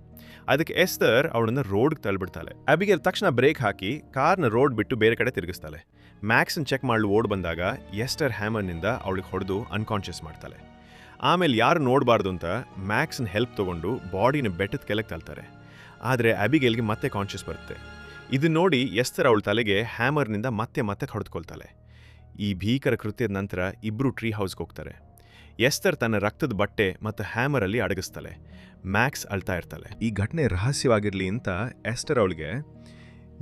S1: ಅದಕ್ಕೆ ಎಸ್ಟರ್ ಅವಳನ್ನು ರೋಡ್ಗೆ ತಳ್ಳಿಬಿಡ್ತಾಳೆ. ಆಬಿಗೇಲ್ ತಕ್ಷಣ ಬ್ರೇಕ್ ಹಾಕಿ ಕಾರ್ನ ರೋಡ್ ಬಿಟ್ಟು ಬೇರೆ ಕಡೆ ತಿರುಗಿಸ್ತಾಳೆ. ಮ್ಯಾಕ್ಸನ್ನು ಚೆಕ್ ಮಾಡಲು ಓಡ್ ಬಂದಾಗ ಎಸ್ಟರ್ ಹ್ಯಾಮರ್ನಿಂದ ಅವಳಿಗೆ ಹೊಡೆದು ಅನ್ಕಾನ್ಷಿಯಸ್ ಮಾಡ್ತಾಳೆ. ಆಮೇಲೆ ಯಾರು ನೋಡಬಾರ್ದು ಅಂತ ಮ್ಯಾಕ್ಸ್ನ ಹೆಲ್ಪ್ ತೊಗೊಂಡು ಬಾಡಿನ ಬೆಟ್ಟದ ಕೆಳಗೆ ತಳ್ತಾರೆ. ಆದರೆ ಆಬಿಗೇಲ್ಗೆ ಮತ್ತೆ ಕಾನ್ಷಿಯಸ್ ಬರುತ್ತೆ. ಇದನ್ನ ನೋಡಿ ಎಸ್ಟರ್ ಅವಳ ತಲೆಗೆ ಹ್ಯಾಮರ್ನಿಂದ ಮತ್ತೆ ಹೊಡೆದುಕೊಳ್ತಾಳೆ. ಈ ಭೀಕರ ಕೃತ್ಯದ ನಂತರ 2 ಟ್ರೀ ಹೌಸ್ಗೆ ಹೋಗ್ತಾರೆ. ಎಸ್ಟರ್ ತನ್ನ ರಕ್ತದ ಬಟ್ಟೆ ಮತ್ತು ಹ್ಯಾಮರಲ್ಲಿ ಅಡಗಿಸ್ತಾಳೆ. ಮ್ಯಾಕ್ಸ್ ಅಳ್ತಾ ಇರ್ತಾಳೆ. ಈ ಘಟನೆ ರಹಸ್ಯವಾಗಿರಲಿ ಅಂತ ಎಸ್ಟರ್ ಅವಳಿಗೆ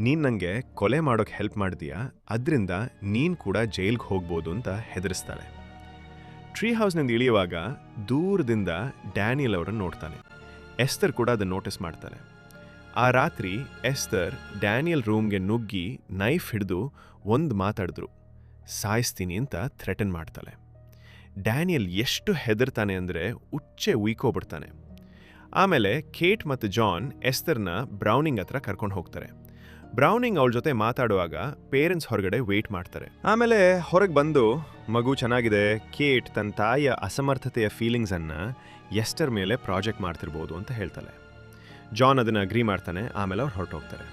S1: ನೀನು ನನಗೆ ಕೊಲೆ ಮಾಡೋಕ್ಕೆ ಹೆಲ್ಪ್ ಮಾಡಿದೀಯಾ, ಅದರಿಂದ ನೀನು ಕೂಡ ಜೈಲ್ಗೆ ಹೋಗ್ಬೋದು ಅಂತ ಹೆದರಿಸ್ತಾಳೆ. ಟ್ರೀ ಹೌಸ್ನಿಂದ ಇಳಿಯುವಾಗ ದೂರದಿಂದ ಡ್ಯಾನಿಯಲ್ ಅವರನ್ನು ನೋಡ್ತಾನೆ. ಎಸ್ಟರ್ ಕೂಡ ಅದನ್ನು ನೋಟಿಸ್ ಮಾಡ್ತಾಳೆ. ಆ ರಾತ್ರಿ ಎಸ್ತರ್ ಡ್ಯಾನಿಯಲ್ ರೂಮ್ಗೆ ನುಗ್ಗಿ ನೈಫ್ ಹಿಡಿದು ಒಂದು ಮಾತಾಡಿದ್ರು, ಸಾಯಿಸ್ತೀನಿ ಅಂತ ಥ್ರೆಟನ್ ಮಾಡ್ತಾಳೆ. ಡ್ಯಾನಿಯಲ್ ಎಷ್ಟು ಹೆದರ್ತಾನೆ ಅಂದರೆ ಉಚ್ಚೆ ಉಯ್ಕೋಬಿಡ್ತಾನೆ. ಆಮೇಲೆ ಕೇಟ್ ಮತ್ತು ಜಾನ್ ಎಸ್ತರ್ನ ಬ್ರೌನಿಂಗ್ ಹತ್ರ ಕರ್ಕೊಂಡು ಹೋಗ್ತಾರೆ. ಬ್ರೌನಿಂಗ್ ಅವಳ ಜೊತೆ ಮಾತಾಡುವಾಗ ಪೇರೆಂಟ್ಸ್ ಹೊರಗಡೆ ವೇಟ್ ಮಾಡ್ತಾರೆ. ಆಮೇಲೆ ಹೊರಗೆ ಬಂದು ಮಗು ಚೆನ್ನಾಗಿದೆ, ಕೇಟ್ ತನ್ನ ತಾಯಿಯ ಅಸಮರ್ಥತೆಯ ಫೀಲಿಂಗ್ಸನ್ನು ಎಸ್ಟರ್ ಮೇಲೆ ಪ್ರಾಜೆಕ್ಟ್ ಮಾಡ್ತಿರ್ಬೋದು ಅಂತ ಹೇಳ್ತಾಳೆ. ಜಾನ್ ಅದನ್ನು ಅಗ್ರಿ ಮಾಡ್ತಾನೆ. ಆಮೇಲೆ ಅವ್ರು ಹೊರಟೋಗ್ತಾರೆ.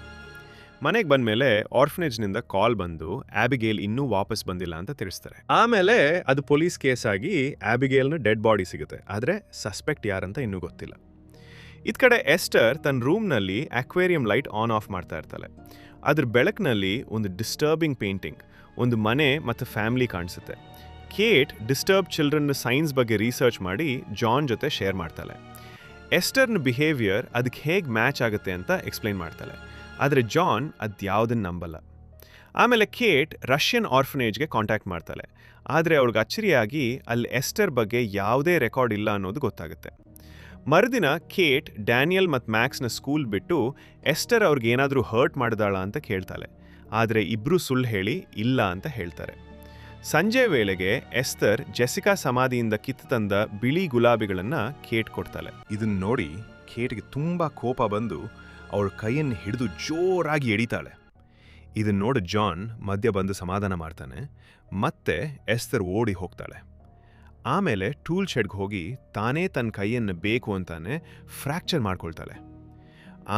S1: ಮನೆಗೆ ಬಂದಮೇಲೆ ಆರ್ಫನೇಜ್ನಿಂದ ಕಾಲ್ ಬಂದು ಆಬಿಗೇಲ್ ಇನ್ನೂ ವಾಪಸ್ ಬಂದಿಲ್ಲ ಅಂತ ತಿಳಿಸ್ತಾರೆ. ಆಮೇಲೆ ಅದು ಪೊಲೀಸ್ ಕೇಸ್ ಆಗಿ ಆಬಿಗೇಲ್ನ ಡೆಡ್ ಬಾಡಿ ಸಿಗುತ್ತೆ. ಆದರೆ ಸಸ್ಪೆಕ್ಟ್ ಯಾರಂತ ಇನ್ನೂ ಗೊತ್ತಿಲ್ಲ. ಇದ್ ಕಡೆ ಎಸ್ಟರ್ ತನ್ನ ರೂಮ್ನಲ್ಲಿ ಅಕ್ವೇರಿಯಂ ಲೈಟ್ ಆನ್ ಆಫ್ ಮಾಡ್ತಾ ಇರ್ತಾಳೆ. ಅದ್ರ ಬೆಳಕಿನಲ್ಲಿ ಒಂದು ಡಿಸ್ಟರ್ಬಿಂಗ್ ಪೇಂಟಿಂಗ್, ಒಂದು ಮನೆ ಮತ್ತು ಫ್ಯಾಮಿಲಿ ಕಾಣಿಸುತ್ತೆ. ಕೇಟ್ ಡಿಸ್ಟರ್ಬ್ ಚಿಲ್ಡ್ರನ್ ಸೈನ್ಸ್ ಬಗ್ಗೆ ರಿಸರ್ಚ್ ಮಾಡಿ ಜಾನ್ ಜೊತೆ ಶೇರ್ ಮಾಡ್ತಾಳೆ. ಎಸ್ಟರ್ನ ಬಿಹೇವಿಯರ್ ಅದಕ್ಕೆ ಹೇಗೆ ಮ್ಯಾಚ್ ಆಗುತ್ತೆ ಅಂತ ಎಕ್ಸ್ಪ್ಲೈನ್ ಮಾಡ್ತಾಳೆ. ಆದರೆ ಜಾನ್ ಅದ್ಯಾವುದನ್ನು ನಂಬಲ್ಲ. ಆಮೇಲೆ ಕೇಟ್ ರಷ್ಯನ್ ಆರ್ಫನೇಜ್ಗೆ ಕಾಂಟ್ಯಾಕ್ಟ್ ಮಾಡ್ತಾಳೆ. ಆದರೆ ಅವ್ಳಿಗೆ ಅಚ್ಚರಿಯಾಗಿ ಅಲ್ಲಿ ಎಸ್ಟರ್ ಬಗ್ಗೆ ಯಾವುದೇ ರೆಕಾರ್ಡ್ ಇಲ್ಲ ಅನ್ನೋದು ಗೊತ್ತಾಗುತ್ತೆ. ಮರುದಿನ ಕೇಟ್ ಡ್ಯಾನಿಯಲ್ ಮತ್ತು ಮ್ಯಾಕ್ಸ್ನ ಸ್ಕೂಲ್ ಬಿಟ್ಟು ಎಸ್ಟರ್ ಅವ್ರಿಗೇನಾದರೂ ಹರ್ಟ್ ಮಾಡಿದಾಳ ಅಂತ ಕೇಳ್ತಾಳೆ. ಆದರೆ ಇಬ್ಬರೂ ಸುಳ್ಳು ಹೇಳಿ ಇಲ್ಲ ಅಂತ ಹೇಳ್ತಾರೆ. ಸಂಜೆ ವೇಳೆಗೆ ಎಸ್ತರ್ ಜೆಸಿಕಾ ಸಮಾಧಿಯಿಂದ ಕಿತ್ತು ತಂದ ಬಿಳಿ ಗುಲಾಬಿಗಳನ್ನು ಕೇಟ್ ಕೊಡ್ತಾಳೆ. ಇದನ್ನು ನೋಡಿ ಕೇಟ್ಗೆ ತುಂಬ ಕೋಪ ಬಂದು ಅವಳ ಕೈಯನ್ನು ಹಿಡಿದು ಜೋರಾಗಿ ಎಡಿತಾಳೆ. ಇದನ್ನು ನೋಡಿ ಜಾನ್ ಮಧ್ಯ ಬಂದು ಸಮಾಧಾನ ಮಾಡ್ತಾನೆ. ಮತ್ತೆ ಎಸ್ತರ್ ಓಡಿ ಹೋಗ್ತಾಳೆ. ಆಮೇಲೆ ಟೂಲ್ ಶೆಡ್ಗೆ ಹೋಗಿ ತಾನೇ ತನ್ನ ಕೈಯನ್ನು ಬೇಕು ಅಂತಾನೆ ಫ್ರ್ಯಾಕ್ಚರ್ ಮಾಡ್ಕೊಳ್ತಾಳೆ.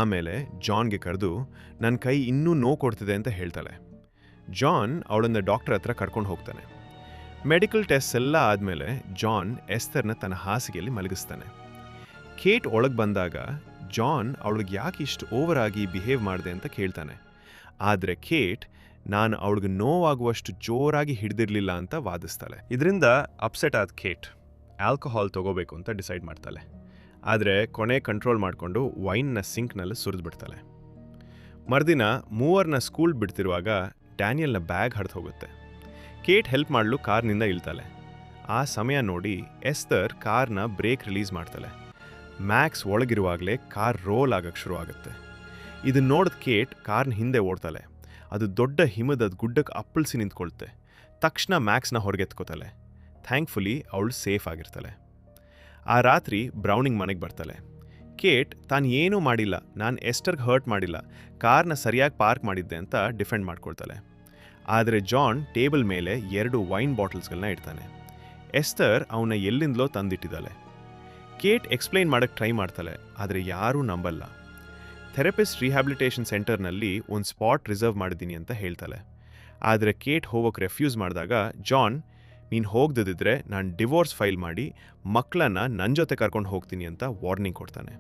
S1: ಆಮೇಲೆ ಜಾನ್ಗೆ ಕರೆದು ನನ್ನ ಕೈ ಇನ್ನೂ ನೋವು ಕೊಡ್ತಿದೆ ಅಂತ ಹೇಳ್ತಾಳೆ. ಜಾನ್ ಅವಳನ್ನ ಡಾಕ್ಟರ್ ಹತ್ರ ಕರ್ಕೊಂಡು ಹೋಗ್ತಾನೆ. ಮೆಡಿಕಲ್ ಟೆಸ್ಟ್ ಎಲ್ಲ ಆದಮೇಲೆ ಜಾನ್ ಎಸ್ತರ್ನ ತನ್ನ ಹಾಸಿಗೆಯಲ್ಲಿ ಮಲಗಿಸ್ತಾನೆ. ಕೇಟ್ ಒಳಗೆ ಬಂದಾಗ ಜಾನ್ ಅವಳಿಗೆ ಯಾಕೆ ಇಷ್ಟು ಓವರ್ ಆಗಿ ಬಿಹೇವ್ ಮಾಡಿದೆ ಅಂತ ಕೇಳ್ತಾನೆ. ಆದರೆ ಕೇಟ್ ನಾನು ಅವಳಿಗೆ ನೋವಾಗುವಷ್ಟು ಜೋರಾಗಿ ಹಿಡಿದಿರಲಿಲ್ಲ ಅಂತ ವಾದಿಸ್ತಾಳೆ. ಇದರಿಂದ ಅಪ್ಸೆಟ್ ಆದ ಕೇಟ್ ಆಲ್ಕೋಹಾಲ್ ತಗೋಬೇಕು ಅಂತ ಡಿಸೈಡ್ ಮಾಡ್ತಾಳೆ. ಆದರೆ ಕೊನೆ ಕಂಟ್ರೋಲ್ ಮಾಡಿಕೊಂಡು ವೈನ್ನ ಸಿಂಕ್ನಲ್ಲಿ ಸುರಿದ್ಬಿಡ್ತಾಳೆ. ಮರುದಿನ ಮೂವರನ್ನ ಸ್ಕೂಲ್ ಬಿಡ್ತಿರುವಾಗ ಡ್ಯಾನಿಯಲ್ನ ಬ್ಯಾಗ್ ಹರಿದು ಹೋಗುತ್ತೆ. ಕೇಟ್ ಹೆಲ್ಪ್ ಮಾಡಲು ಕಾರ್ನಿಂದ ಇಳ್ತಾಳೆ. ಆ ಸಮಯ ನೋಡಿ ಎಸ್ತರ್ ಕಾರ್ನ ಬ್ರೇಕ್ ರಿಲೀಸ್ ಮಾಡ್ತಾಳೆ. ಮ್ಯಾಕ್ಸ್ ಒಳಗಿರುವಾಗಲೇ ಕಾರ್ ರೋಲ್ ಆಗಕ್ಕೆ ಶುರು ಆಗುತ್ತೆ. ಇದನ್ನು ನೋಡಿದ ಕೇಟ್ ಕಾರ್ನ ಹಿಂದೆ ಓಡ್ತಾಳೆ. ಅದು ದೊಡ್ಡ ಹಿಮದ ಗುಡ್ಡಕ್ಕೆ ಅಪ್ಪಳಿಸಿ ನಿಂತ್ಕೊಳ್ತೆ. ತಕ್ಷಣ ಮ್ಯಾಕ್ಸ್ನ ಹೊರಗೆತ್ಕೋತಾಳೆ. ಥ್ಯಾಂಕ್ಫುಲಿ ಅವಳು ಸೇಫ್ ಆಗಿರ್ತಾಳೆ. ಆ ರಾತ್ರಿ ಬ್ರೌನಿಂಗ್ ಮನೆಗೆ ಬರ್ತಾಳೆ. ಕೇಟ್ ತಾನು ಏನೂ ಮಾಡಿಲ್ಲ, ನಾನು ಎಸ್ಟರ್ಗೆ ಹರ್ಟ್ ಮಾಡಿಲ್ಲ, ಕಾರ್ನ ಸರಿಯಾಗಿ ಪಾರ್ಕ್ ಮಾಡಿದ್ದೆ ಅಂತ ಡಿಫೆಂಡ್ ಮಾಡ್ಕೊಳ್ತಾಳೆ. ಆದರೆ ಜಾನ್ ಟೇಬಲ್ ಮೇಲೆ 2 ವೈನ್ ಬಾಟಲ್ಸ್ಗಳನ್ನ ಇಡ್ತಾನೆ. ಎಸ್ತರ್ ಅವನ್ನ ಎಲ್ಲಿಂದಲೋ ತಂದಿಟ್ಟಿದ್ದಾಳೆ. ಕೇಟ್ ಎಕ್ಸ್ಪ್ಲೈನ್ ಮಾಡೋಕ್ಕೆ ಟ್ರೈ ಮಾಡ್ತಾಳೆ. ಆದರೆ ಯಾರೂ ನಂಬಲ್ಲ. ಥೆರಪಿಸ್ಟ್ ರಿಹ್ಯಾಬಿಲಿಟೇಷನ್ ಸೆಂಟರ್ನಲ್ಲಿ ಒಂದು ಸ್ಪಾಟ್ ರಿಸರ್ವ್ ಮಾಡಿದ್ದೀನಿ ಅಂತ ಹೇಳ್ತಾಳೆ. ಆದರೆ ಕೇಟ್ ಹೋಗೋಕ್ಕೆ ರೆಫ್ಯೂಸ್ ಮಾಡಿದಾಗ ಜಾನ್, ನೀನು ಹೋಗದಿದ್ದರೆ ನಾನು ಡಿವೋರ್ಸ್ ಫೈಲ್ ಮಾಡಿ ಮಕ್ಕಳನ್ನ ನನ್ನ ಜೊತೆ ಕರ್ಕೊಂಡು ಹೋಗ್ತೀನಿ ಅಂತ ವಾರ್ನಿಂಗ್ ಕೊಡ್ತಾನೆ.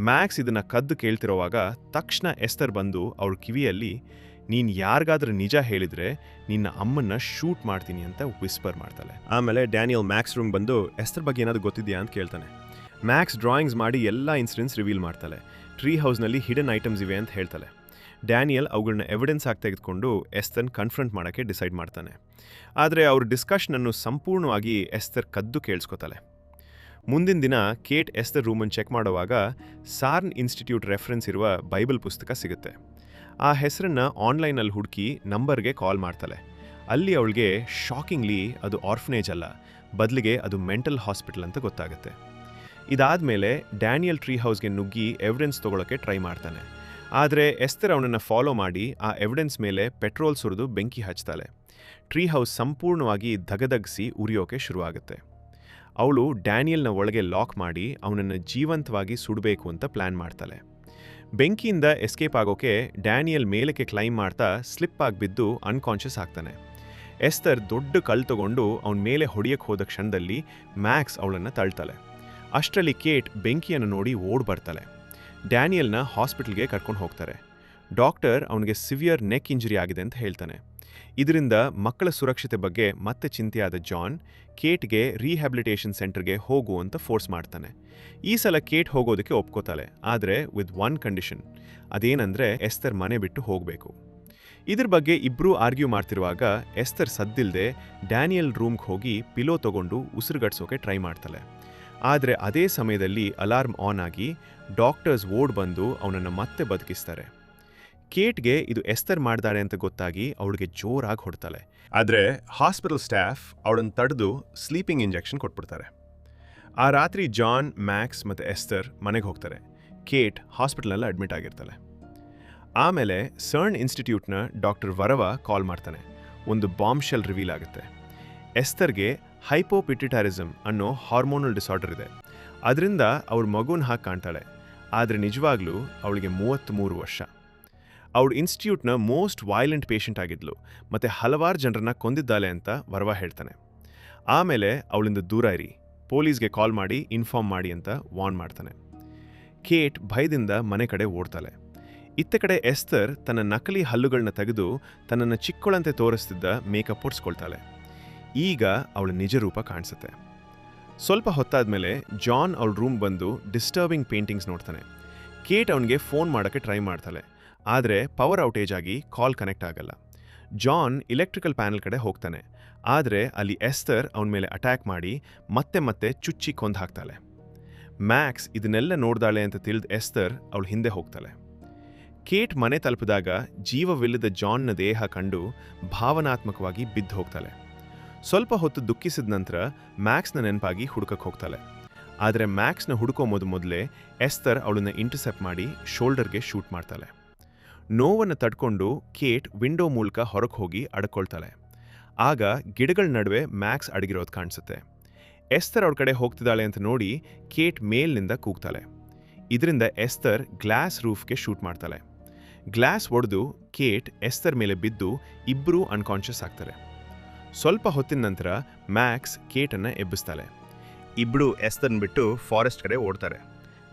S1: ಮ್ಯಾಕ್ಸ್ ಇದನ್ನು ಕದ್ದು ಕೇಳ್ತಿರೋವಾಗ ತಕ್ಷಣ ಎಸ್ತರ್ ಬಂದು ಅವಳ ಕಿವಿಯಲ್ಲಿ, ನೀನು ಯಾರಿಗಾದ್ರೂ ನಿಜ ಹೇಳಿದರೆ ನಿನ್ನ ಅಮ್ಮನ್ನ ಶೂಟ್ ಮಾಡ್ತೀನಿ ಅಂತ ವಿಸ್ಪರ್ ಮಾಡ್ತಾಳೆ. ಆಮೇಲೆ ಡ್ಯಾನಿಯಲ್ ಮ್ಯಾಕ್ಸ್ ರೂಮ್ ಬಂದು ಎಸ್ತರ್ ಬಗ್ಗೆ ಏನಾದರೂ ಗೊತ್ತಿದೆಯಾ ಅಂತ ಕೇಳ್ತಾನೆ. ಮ್ಯಾಕ್ಸ್ ಡ್ರಾಯಿಂಗ್ಸ್ ಮಾಡಿ ಎಲ್ಲ ಇನ್ಸಿಡೆಂಟ್ಸ್ ರಿವೀಲ್ ಮಾಡ್ತಾಳೆ. ಟ್ರೀ ಹೌಸ್ನಲ್ಲಿ ಹಿಡನ್ ಐಟಮ್ಸ್ ಇವೆ ಅಂತ ಹೇಳ್ತಾಳೆ. ಡ್ಯಾನಿಯಲ್ ಅವುಗಳನ್ನ ಎವಿಡೆನ್ಸ್ ಆಗಿ ತೆಗೆದುಕೊಂಡು ಎಸ್ತರ್ನ ಕನ್ಫ್ರಂಟ್ ಮಾಡೋಕ್ಕೆ ಡಿಸೈಡ್ ಮಾಡ್ತಾನೆ. ಆದರೆ ಅವ್ರ ಡಿಸ್ಕಷನನ್ನು ಸಂಪೂರ್ಣವಾಗಿ ಎಸ್ತರ್ ಕದ್ದು ಕೇಳಿಸ್ಕೊತಾಳೆ. ಮುಂದಿನ ದಿನ ಕೇಟ್ ಎಸ್ತರ್ ರೂಮನ್ನು ಚೆಕ್ ಮಾಡುವಾಗ ಸಾರ್ನ್ ಇನ್ಸ್ಟಿಟ್ಯೂಟ್ ರೆಫರೆನ್ಸ್ ಇರುವ ಬೈಬಲ್ ಪುಸ್ತಕ ಸಿಗುತ್ತೆ. ಆ ಹೆಸರನ್ನು ಆನ್ಲೈನಲ್ಲಿ ಹುಡುಕಿ ನಂಬರ್ಗೆ ಕಾಲ್ ಮಾಡ್ತಾಳೆ. ಅಲ್ಲಿ ಅವಳಿಗೆ ಶಾಕಿಂಗ್ಲಿ ಅದು ಆರ್ಫನೇಜ್ ಅಲ್ಲ, ಬದಲಿಗೆ ಅದು ಮೆಂಟಲ್ ಹಾಸ್ಪಿಟಲ್ ಅಂತ ಗೊತ್ತಾಗುತ್ತೆ. ಇದಾದಮೇಲೆ ಡ್ಯಾನಿಯಲ್ ಟ್ರೀ ಹೌಸ್ಗೆ ನುಗ್ಗಿ ಎವಿಡೆನ್ಸ್ ತೊಗೊಳಕ್ಕೆ ಟ್ರೈ ಮಾಡ್ತಾನೆ. ಆದರೆ ಎಸ್ತರ್ ಅವನನ್ನು ಫಾಲೋ ಮಾಡಿ ಆ ಎವಿಡೆನ್ಸ್ ಮೇಲೆ ಪೆಟ್ರೋಲ್ ಸುರಿದು ಬೆಂಕಿ ಹಚ್ತಾಳೆ. ಟ್ರೀ ಹೌಸ್ ಸಂಪೂರ್ಣವಾಗಿ ಧಗಧಗಿಸಿ ಉರಿಯೋಕೆ ಶುರುವಾಗುತ್ತೆ. ಅವಳು ಡ್ಯಾನಿಯಲ್ನ ಒಳಗೆ ಲಾಕ್ ಮಾಡಿ ಅವನನ್ನು ಜೀವಂತವಾಗಿ ಸುಡಬೇಕು ಅಂತ ಪ್ಲ್ಯಾನ್ ಮಾಡ್ತಾಳೆ. ಬೆಂಕಿಯಿಂದ ಎಸ್ಕೇಪ್ ಆಗೋಕೆ ಡ್ಯಾನಿಯಲ್ ಮೇಲಕ್ಕೆ ಕ್ಲೈಮ್ ಮಾಡ್ತಾ ಸ್ಲಿಪ್ ಆಗಿ ಬಿದ್ದು ಅನ್ಕಾನ್ಷಿಯಸ್ ಆಗ್ತಾನೆ. ಎಸ್ತರ್ ದೊಡ್ಡ ಕಲ್ಲು ತಗೊಂಡು ಅವನ ಮೇಲೆ ಹೊಡೆಯಕ್ಕೆ ಹೋದ ಕ್ಷಣದಲ್ಲಿ ಮ್ಯಾಕ್ಸ್ ಅವಳನ್ನು ತಳ್ತಾಳೆ. ಅಷ್ಟರಲ್ಲಿ ಕೇಟ್ ಬೆಂಕಿಯನ್ನು ನೋಡಿ ಓಡ್ ಬರ್ತಾಳೆ. ಡ್ಯಾನಿಯಲ್ನ ಹಾಸ್ಪಿಟಲ್ಗೆ ಕರ್ಕೊಂಡು ಹೋಗ್ತಾರೆ. ಡಾಕ್ಟರ್ ಅವನಿಗೆ ಸಿವಿಯರ್ ನೆಕ್ ಇಂಜುರಿ ಆಗಿದೆ ಅಂತ ಹೇಳ್ತಾನೆ. ಇದರಿಂದ ಮಕ್ಕಳ ಸುರಕ್ಷತೆ ಬಗ್ಗೆ ಮತ್ತೆ ಚಿಂತೆಯಾದ ಜಾನ್ ಕೇಟ್ಗೆ ರಿಹ್ಯಾಬಿಲಿಟೇಷನ್ ಸೆಂಟರ್ಗೆ ಹೋಗು ಅಂತ ಫೋರ್ಸ್ ಮಾಡ್ತಾನೆ. ಈ ಸಲ ಕೇಟ್ ಹೋಗೋದಕ್ಕೆ ಒಪ್ಕೋತಾಳೆ, ಆದರೆ ವಿತ್ ಒನ್ ಕಂಡೀಷನ್. ಅದೇನಂದರೆ ಎಸ್ತರ್ ಮನೆ ಬಿಟ್ಟು ಹೋಗಬೇಕು. ಇದ್ರ ಬಗ್ಗೆ ಇಬ್ಬರೂ ಆರ್ಗ್ಯೂ ಮಾಡ್ತಿರುವಾಗ ಎಸ್ತರ್ ಸದ್ದಿಲ್ಲದೆ ಡ್ಯಾನಿಯಲ್ ರೂಮ್ಗೆ ಹೋಗಿ ಪಿಲೋ ತಗೊಂಡು ಉಸಿರುಗಟ್ಸೋಕೆ ಟ್ರೈ ಮಾಡ್ತಾಳೆ. ಆದರೆ ಅದೇ ಸಮಯದಲ್ಲಿ ಅಲಾರ್ಮ್ ಆನ್ ಆಗಿ ಡಾಕ್ಟರ್ಸ್ ಓಡ್ ಬಂದು ಅವನನ್ನು ಮತ್ತೆ ಬದುಕಿಸ್ತಾರೆ. ಕೇಟ್ಗೆ ಇದು ಎಸ್ತರ್ ಮಾಡ್ದಾಳೆ ಅಂತ ಗೊತ್ತಾಗಿ ಅವಳಿಗೆ ಜೋರಾಗಿ ಹೊಡ್ತಾಳೆ. ಆದರೆ ಹಾಸ್ಪಿಟಲ್ ಸ್ಟಾಫ್ ಅವಳನ್ನು ತಡೆದು ಸ್ಲೀಪಿಂಗ್ ಇಂಜೆಕ್ಷನ್ ಕೊಟ್ಬಿಡ್ತಾರೆ. ಆ ರಾತ್ರಿ ಜಾನ್, ಮ್ಯಾಕ್ಸ್ ಮತ್ತು ಎಸ್ತರ್ ಮನೆಗೆ ಹೋಗ್ತಾರೆ. ಕೇಟ್ ಹಾಸ್ಪಿಟಲ್ನಲ್ಲಿ ಅಡ್ಮಿಟ್ ಆಗಿರ್ತಾಳೆ. ಆಮೇಲೆ ಸರ್ನ್ ಇನ್ಸ್ಟಿಟ್ಯೂಟ್ನ ಡಾಕ್ಟರ್ ವರವ ಕಾಲ್ ಮಾಡ್ತಾನೆ. ಒಂದು ಬಾಂಬ್ ಶೆಲ್ ರಿವೀಲ್ ಆಗುತ್ತೆ. ಎಸ್ತರ್ಗೆ ಹೈಪೋಪಿಟ್ಯುಟಾರಿಸಮ್ ಅನ್ನೋ ಹಾರ್ಮೋನಲ್ ಡಿಸಾರ್ಡರ್ ಇದೆ. ಅದರಿಂದ ಅವಳ ಮಗುನ ಹಾಕಿ ಕಾಣ್ತಾಳೆ. ಆದರೆ ನಿಜವಾಗ್ಲೂ ಅವಳಿಗೆ 33 ವರ್ಷ. ಅವಳು ಇನ್ಸ್ಟಿಟ್ಯೂಟ್ನ ಮೋಸ್ಟ್ ವೈಲೆಂಟ್ ಪೇಷಂಟ್ ಆಗಿದ್ಲು ಮತ್ತು ಹಲವಾರು ಜನರನ್ನ ಕೊಂದಿದ್ದಾಳೆ ಅಂತ ವರವ ಹೇಳ್ತಾನೆ. ಆಮೇಲೆ ಅವಳಿಂದ ದೂರ ಇರಿ, ಪೊಲೀಸ್ಗೆ ಕಾಲ್ ಮಾಡಿ ಇನ್ಫಾರ್ಮ್ ಮಾಡಿ ಅಂತ ವಾರ್ನ್ ಮಾಡ್ತಾನೆ. ಕೇಟ್ ಭಯದಿಂದ ಮನೆ ಕಡೆ ಓಡ್ತಾಳೆ. ಇತ್ತ ಕಡೆ ಎಸ್ತರ್ ತನ್ನ ನಕಲಿ ಹಲ್ಲುಗಳನ್ನ ತೆಗೆದು ತನ್ನನ್ನು ಚಿಕ್ಕಳಂತೆ ತೋರಿಸ್ತಿದ್ದ ಮೇಕಪ್ ಹೊಡ್ಸ್ಕೊಳ್ತಾಳೆ. ಈಗ ಅವಳ ನಿಜ ರೂಪ ಕಾಣಿಸುತ್ತೆ. ಸ್ವಲ್ಪ ಹೊತ್ತಾದ್ಮೇಲೆ ಜಾನ್ ಅವಳ ರೂಮ್ ಬಂದು ಡಿಸ್ಟರ್ಬಿಂಗ್ ಪೇಂಟಿಂಗ್ಸ್ ನೋಡ್ತಾನೆ. ಕೇಟ್ ಅವನಿಗೆ ಫೋನ್ ಮಾಡೋಕ್ಕೆ ಟ್ರೈ ಮಾಡ್ತಾಳೆ. ಆದರೆ ಪವರ್ ಔಟೇಜ್ ಆಗಿ ಕಾಲ್ ಕನೆಕ್ಟ್ ಆಗಲ್ಲ. ಜಾನ್ ಎಲೆಕ್ಟ್ರಿಕಲ್ ಪ್ಯಾನೆಲ್ ಕಡೆ ಹೋಗ್ತಾನೆ. ಆದರೆ ಅಲ್ಲಿ ಎಸ್ತರ್ ಅವನ ಮೇಲೆ ಅಟ್ಯಾಕ್ ಮಾಡಿ ಮತ್ತೆ ಚುಚ್ಚಿ ಕೊಂದು ಹಾಕ್ತಾಳೆ. ಮ್ಯಾಕ್ಸ್ ಇದನ್ನೆಲ್ಲ ನೋಡ್ದಾಳೆ ಅಂತ ತಿಳಿದ ಎಸ್ತರ್ ಅವಳು ಹಿಂದೆ ಹೋಗ್ತಾಳೆ. ಕೇಟ್ ಮನೆ ತಲುಪಿದಾಗ ಜೀವವಿಲ್ಲದ ಜಾನ್ನ ದೇಹ ಕಂಡು ಭಾವನಾತ್ಮಕವಾಗಿ ಬಿದ್ದು ಹೋಗ್ತಾಳೆ. ಸ್ವಲ್ಪ ಹೊತ್ತು ದುಃಖಿಸಿದ ನಂತರ ಮ್ಯಾಕ್ಸ್ನ ನೆನಪಾಗಿ ಹುಡುಕಕ್ಕೆ ಹೋಗ್ತಾಳೆ. ಆದರೆ ಮ್ಯಾಕ್ಸ್ನ ಹುಡುಕೋ ಮೊದಲೇ ಎಸ್ತರ್ ಅವಳನ್ನ ಇಂಟರ್ಸೆಪ್ಟ್ ಮಾಡಿ ಶೋಲ್ಡರ್ಗೆ ಶೂಟ್ ಮಾಡ್ತಾಳೆ. ನೋವನ್ನು ತಡ್ಕೊಂಡು ಕೇಟ್ ವಿಂಡೋ ಮೂಲಕ ಹೊರಗೆ ಹೋಗಿ ಅಡ್ಕೊಳ್ತಾಳೆ. ಆಗ ಗಿಡಗಳ ನಡುವೆ ಮ್ಯಾಕ್ಸ್ ಅಡಗಿರೋದು ಕಾಣಿಸುತ್ತೆ. ಎಸ್ತರ್ ಅವಳ ಕಡೆ ಹೋಗ್ತಿದ್ದಾಳೆ ಅಂತ ನೋಡಿ ಕೇಟ್ ಮೇಲ್ನಿಂದ ಕೂಗ್ತಾಳೆ. ಇದರಿಂದ ಎಸ್ತರ್ ಗ್ಲಾಸ್ ರೂಫ್ಗೆ ಶೂಟ್ ಮಾಡ್ತಾಳೆ. ಗ್ಲಾಸ್ ಒಡೆದು ಕೇಟ್ ಎಸ್ತರ್ ಮೇಲೆ ಬಿದ್ದು ಇಬ್ಬರೂ ಅನ್ಕಾನ್ಷಿಯಸ್ ಆಗ್ತಾರೆ. ಸ್ವಲ್ಪ ಹೊತ್ತಿನ ನಂತರ ಮ್ಯಾಕ್ಸ್ ಕೇಟನ್ನು ಎಬ್ಬಿಸ್ತಾಳೆ. ಇಬ್ಬರು ಎಸ್ತರ್ನ ಬಿಟ್ಟು ಫಾರೆಸ್ಟ್ ಕಡೆ ಓಡ್ತಾರೆ.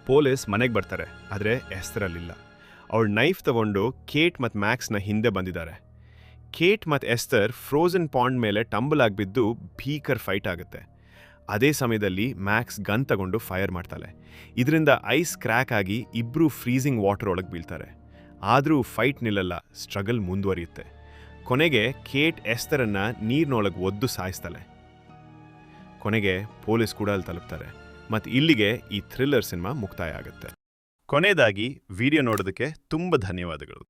S1: ಪೊಲೀಸ್ ಮನೆಗೆ ಬರ್ತಾರೆ. ಆದರೆ ಎಸ್ತರ್ ಅಲ್ಲಿಲ್ಲ. ಅವಳು ನೈಫ್ ತಗೊಂಡು ಕೇಟ್ ಮತ್ತು ಮ್ಯಾಕ್ಸ್ನ ಹಿಂದೆ ಬಂದಿದ್ದಾರೆ. ಕೇಟ್ ಮತ್ತು ಎಸ್ತರ್ ಫ್ರೋಝನ್ ಪಾಂಡ್ ಮೇಲೆ ಟಂಬಲ್ ಆಗಿಬಿದ್ದು ಭೀಕರ್ ಫೈಟ್ ಆಗುತ್ತೆ. ಅದೇ ಸಮಯದಲ್ಲಿ ಮ್ಯಾಕ್ಸ್ ಗನ್ ತಗೊಂಡು ಫೈರ್ ಮಾಡ್ತಾಳೆ. ಇದರಿಂದ ಐಸ್ ಕ್ರ್ಯಾಕ್ ಆಗಿ ಇಬ್ಬರು ಫ್ರೀಸಿಂಗ್ ವಾಟರ್ ಒಳಗೆ ಬೀಳ್ತಾರೆ. ಆದರೂ ಫೈಟ್ ನಿಲ್ಲಲ್ಲ, ಸ್ಟ್ರಗಲ್ ಮುಂದುವರಿಯುತ್ತೆ. ಕೊನೆಗೆ ಕೇಟ್ ಎಸ್ತರನ್ನ ನೀರಿನೊಳಗೆ ಒದ್ದು ಸಾಯಿಸ್ತಾಳೆ. ಕೊನೆಗೆ ಪೊಲೀಸ್ ಕೂಡ ಅಲ್ಲಿ ತಲುಪ್ತಾರೆ. ಮತ್ತು ಇಲ್ಲಿಗೆ ಈ ಥ್ರಿಲ್ಲರ್ ಸಿನಿಮಾ ಮುಕ್ತಾಯ ಆಗುತ್ತೆ. ಕೊನೆಯದಾಗಿ ವಿಡಿಯೋ ನೋಡೋದಕ್ಕೆ ತುಂಬ ಧನ್ಯವಾದಗಳು.